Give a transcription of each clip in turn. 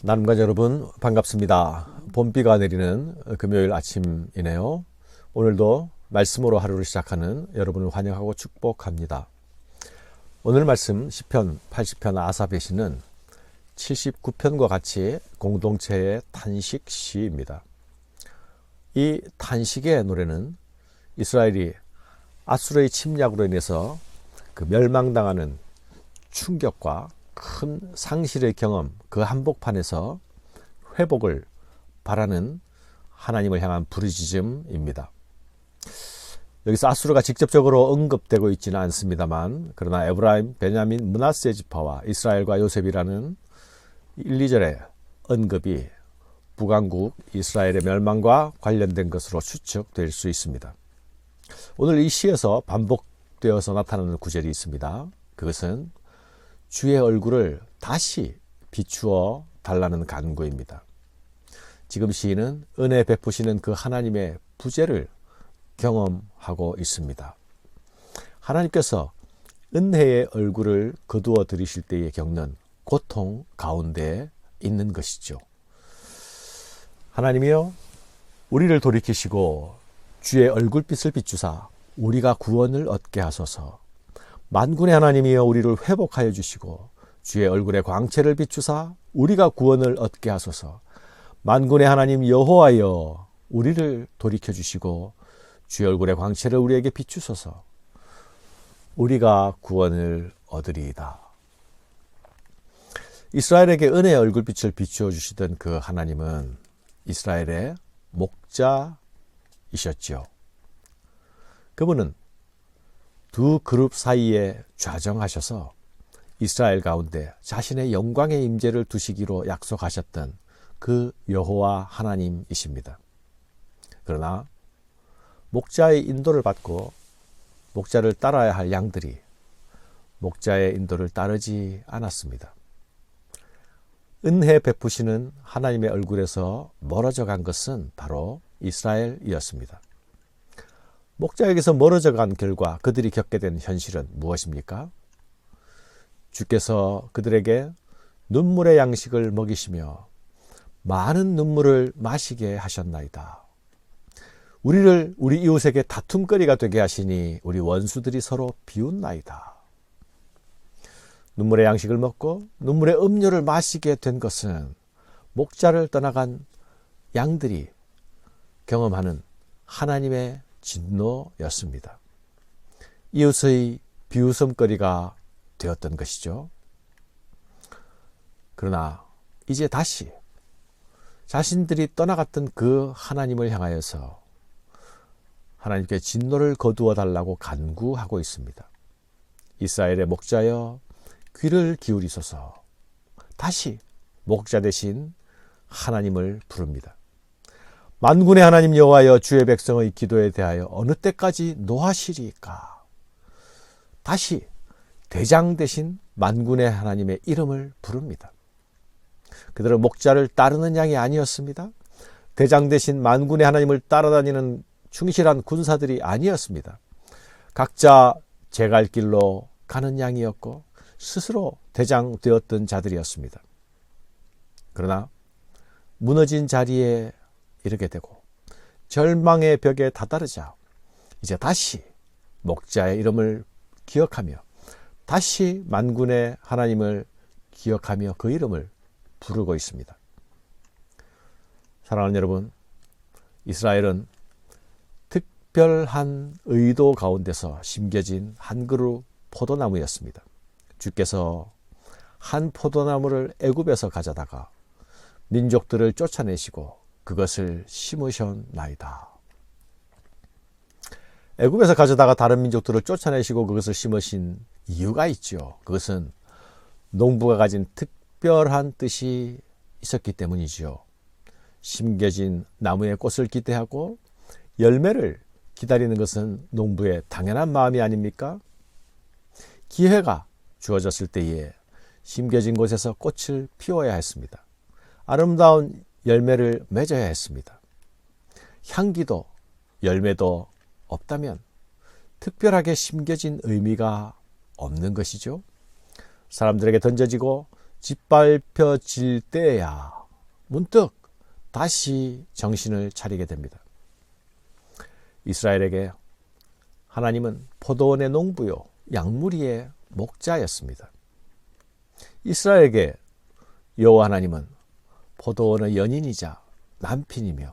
나눔가 여러분 반갑습니다. 봄비가 내리는 금요일 아침이네요. 오늘도 말씀으로 하루를 시작하는 여러분을 환영하고 축복합니다. 오늘 말씀 시편 80편 아삽의 시는 79편과 같이 공동체의 탄식 시입니다. 이 탄식의 노래는 이스라엘이 아수르의 침략으로 인해서 그 멸망당하는 충격과 큰 상실의 경험, 그 한복판에서 회복을 바라는 하나님을 향한 부르짖음입니다. 여기서 아수르가 직접적으로 언급되고 있지는 않습니다만, 그러나 에브라임, 베냐민, 므낫세 지파와 이스라엘과 요셉이라는 1, 2절의 언급이 북왕국 이스라엘의 멸망과 관련된 것으로 추측될 수 있습니다. 오늘 이 시에서 반복되어서 나타나는 구절이 있습니다. 그것은 주의 얼굴을 다시 비추어 달라는 간구입니다. 지금 시인은 은혜 베푸시는 그 하나님의 부재를 경험하고 있습니다. 하나님께서 은혜의 얼굴을 거두어 들이실 때에 겪는 고통 가운데 있는 것이죠. 하나님이여, 우리를 돌이키시고 주의 얼굴빛을 비추사 우리가 구원을 얻게 하소서. 만군의 하나님이여, 우리를 회복하여 주시고 주의 얼굴의 광채를 비추사 우리가 구원을 얻게 하소서. 만군의 하나님 여호와여, 우리를 돌이켜 주시고 주의 얼굴의 광채를 우리에게 비추소서. 우리가 구원을 얻으리이다. 이스라엘에게 은혜의 얼굴빛을 비추어 주시던 그 하나님은 이스라엘의 목자이셨지요. 그분은 두 그룹 사이에 좌정하셔서 이스라엘 가운데 자신의 영광의 임재를 두시기로 약속하셨던 그 여호와 하나님이십니다. 그러나 목자의 인도를 받고 목자를 따라야 할 양들이 목자의 인도를 따르지 않았습니다. 은혜 베푸시는 하나님의 얼굴에서 멀어져 간 것은 바로 이스라엘이었습니다. 목자에게서 멀어져 간 결과 그들이 겪게 된 현실은 무엇입니까? 주께서 그들에게 눈물의 양식을 먹이시며 많은 눈물을 마시게 하셨나이다. 우리를 우리 이웃에게 다툼거리가 되게 하시니 우리 원수들이 서로 비웃나이다. 눈물의 양식을 먹고 눈물의 음료를 마시게 된 것은 목자를 떠나간 양들이 경험하는 하나님의 진노였습니다. 이웃의 비웃음거리가 되었던 것이죠. 그러나 이제 다시 자신들이 떠나갔던 그 하나님을 향하여서 하나님께 진노를 거두어 달라고 간구하고 있습니다. 이스라엘의 목자여, 귀를 기울이소서. 다시 목자 대신 하나님을 부릅니다. 만군의 하나님 여호와여, 주의 백성의 기도에 대하여 어느 때까지 노하시리까? 다시 대장 대신 만군의 하나님의 이름을 부릅니다. 그들은 목자를 따르는 양이 아니었습니다. 대장 대신 만군의 하나님을 따라다니는 충실한 군사들이 아니었습니다. 각자 제 갈 길로 가는 양이었고 스스로 대장 되었던 자들이었습니다. 그러나 무너진 자리에 이르게 되고 절망의 벽에 다다르자 이제 다시 목자의 이름을 기억하며 다시 만군의 하나님을 기억하며 그 이름을 부르고 있습니다. 사랑하는 여러분, 이스라엘은 특별한 의도 가운데서 심겨진 한 그루 포도나무였습니다. 주께서 한 포도나무를 애굽에서 가져다가 민족들을 쫓아내시고 그것을 심으셨나이다. 애굽에서 가져다가 다른 민족들을 쫓아내시고 그것을 심으신 이유가 있죠. 그것은 농부가 가진 특별한 뜻이 있었기 때문이죠. 심겨진 나무의 꽃을 기대하고 열매를 기다리는 것은 농부의 당연한 마음이 아닙니까? 기회가 주어졌을 때에 심겨진 곳에서 꽃을 피워야 했습니다. 아름다운 열매를 맺어야 했습니다. 향기도 열매도 없다면 특별하게 심겨진 의미가 없는 것이죠. 사람들에게 던져지고 짓밟혀질 때야 문득 다시 정신을 차리게 됩니다. 이스라엘에게 하나님은 포도원의 농부요 양무리의 목자였습니다. 이스라엘에게 여호와 하나님은 포도원의 연인이자 남편이며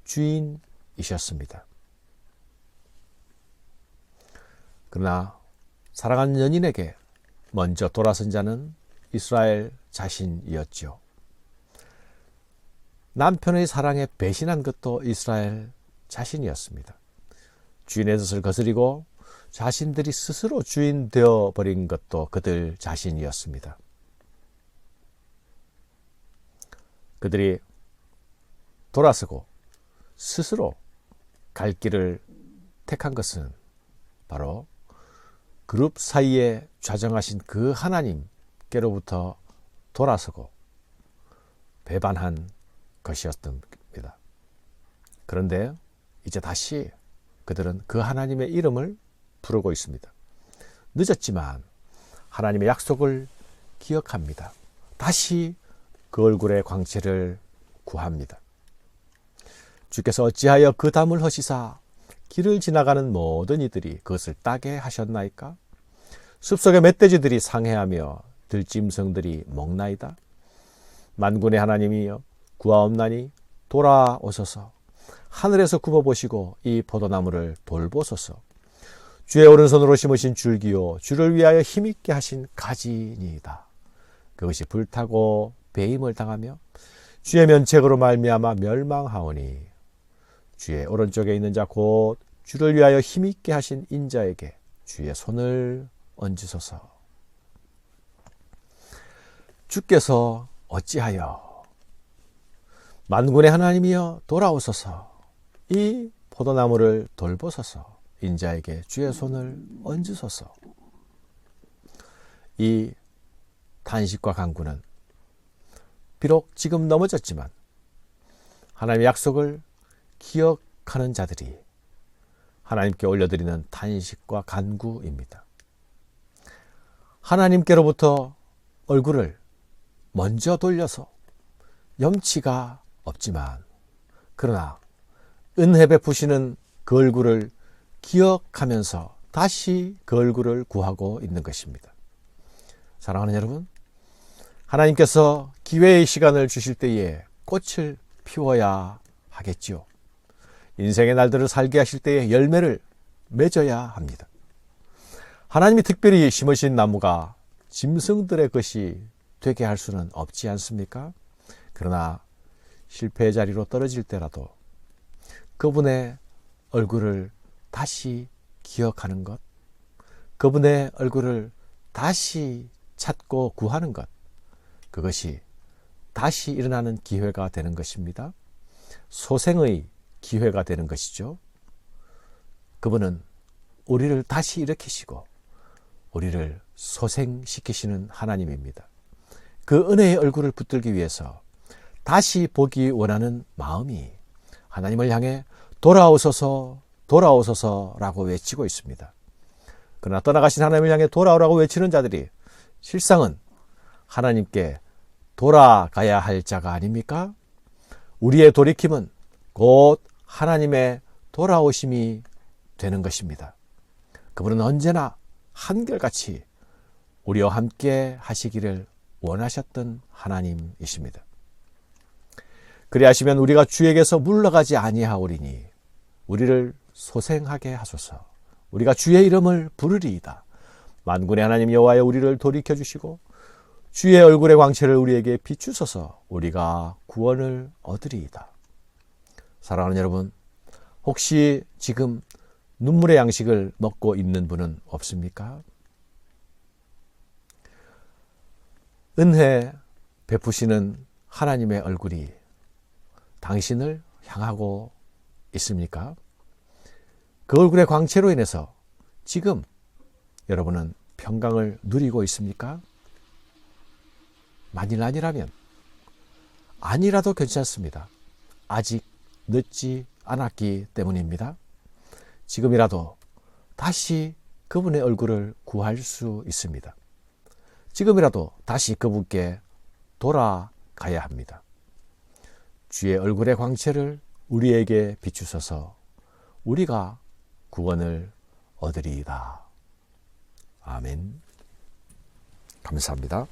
주인이셨습니다. 그러나 사랑하는 연인에게 먼저 돌아선 자는 이스라엘 자신이었죠. 남편의 사랑에 배신한 것도 이스라엘 자신이었습니다. 주인의 뜻을 거스리고 자신들이 스스로 주인 되어버린 것도 그들 자신이었습니다. 그들이 돌아서고 스스로 갈 길을 택한 것은 바로 그룹 사이에 좌정하신 그 하나님께로부터 돌아서고 배반한 것이었습니다. 그런데 이제 다시 그들은 그 하나님의 이름을 부르고 있습니다. 늦었지만 하나님의 약속을 기억합니다. 다시 그 얼굴의 광채를 구합니다. 주께서 어찌하여 그 담을 허시사 길을 지나가는 모든 이들이 그것을 따게 하셨나이까? 숲속의 멧돼지들이 상해하며 들짐승들이 먹나이다. 만군의 하나님이여 구하옵나니 돌아오소서. 하늘에서 굽어보시고 이 포도나무를 돌보소서. 주의 오른손으로 심으신 줄기요 주를 위하여 힘있게 하신 가지니이다. 그것이 불타고 배임을 당하며 주의 면책으로 말미암아 멸망하오니 주의 오른쪽에 있는 자 곧 주를 위하여 힘있게 하신 인자에게 주의 손을 얹으소서. 주께서 어찌하여 만군의 하나님이여 돌아오소서. 이 포도나무를 돌보소서. 인자에게 주의 손을 얹으소서. 이 탄식과 간구는 비록 지금 넘어졌지만 하나님의 약속을 기억하는 자들이 하나님께 올려드리는 탄식과 간구입니다. 하나님께로부터 얼굴을 먼저 돌려서 염치가 없지만 그러나 은혜 베푸시는 그 얼굴을 기억하면서 다시 그 얼굴을 구하고 있는 것입니다. 사랑하는 여러분, 하나님께서 기회의 시간을 주실 때에 꽃을 피워야 하겠지요. 인생의 날들을 살게 하실 때에 열매를 맺어야 합니다. 하나님이 특별히 심으신 나무가 짐승들의 것이 되게 할 수는 없지 않습니까? 그러나 실패의 자리로 떨어질 때라도 그분의 얼굴을 다시 기억하는 것, 그분의 얼굴을 다시 찾고 구하는 것, 그것이 다시 일어나는 기회가 되는 것입니다. 소생의 기회가 되는 것이죠. 그분은 우리를 다시 일으키시고 우리를 소생시키시는 하나님입니다. 그 은혜의 얼굴을 붙들기 위해서 다시 보기 원하는 마음이 하나님을 향해 돌아오소서 돌아오소서라고 외치고 있습니다. 그러나 떠나가신 하나님을 향해 돌아오라고 외치는 자들이 실상은 하나님께 돌아가야 할 자가 아닙니까? 우리의 돌이킴은 곧 하나님의 돌아오심이 되는 것입니다. 그분은 언제나 한결같이 우리와 함께 하시기를 원하셨던 하나님이십니다. 그리하시면 우리가 주에게서 물러가지 아니하오리니 우리를 소생하게 하소서. 우리가 주의 이름을 부르리이다. 만군의 하나님 여호와여 우리를 돌이켜주시고 주의 얼굴의 광채를 우리에게 비추소서. 우리가 구원을 얻으리이다. 사랑하는 여러분, 혹시 지금 눈물의 양식을 먹고 있는 분은 없습니까? 은혜 베푸시는 하나님의 얼굴이 당신을 향하고 있습니까? 그 얼굴의 광채로 인해서 지금 여러분은 평강을 누리고 있습니까? 만일 아니라면 아니라도 괜찮습니다. 아직 늦지 않았기 때문입니다. 지금이라도 다시 그분의 얼굴을 구할 수 있습니다. 지금이라도 다시 그분께 돌아가야 합니다. 주의 얼굴의 광채를 우리에게 비추소서 우리가 구원을 얻으리이다. 아멘. 감사합니다.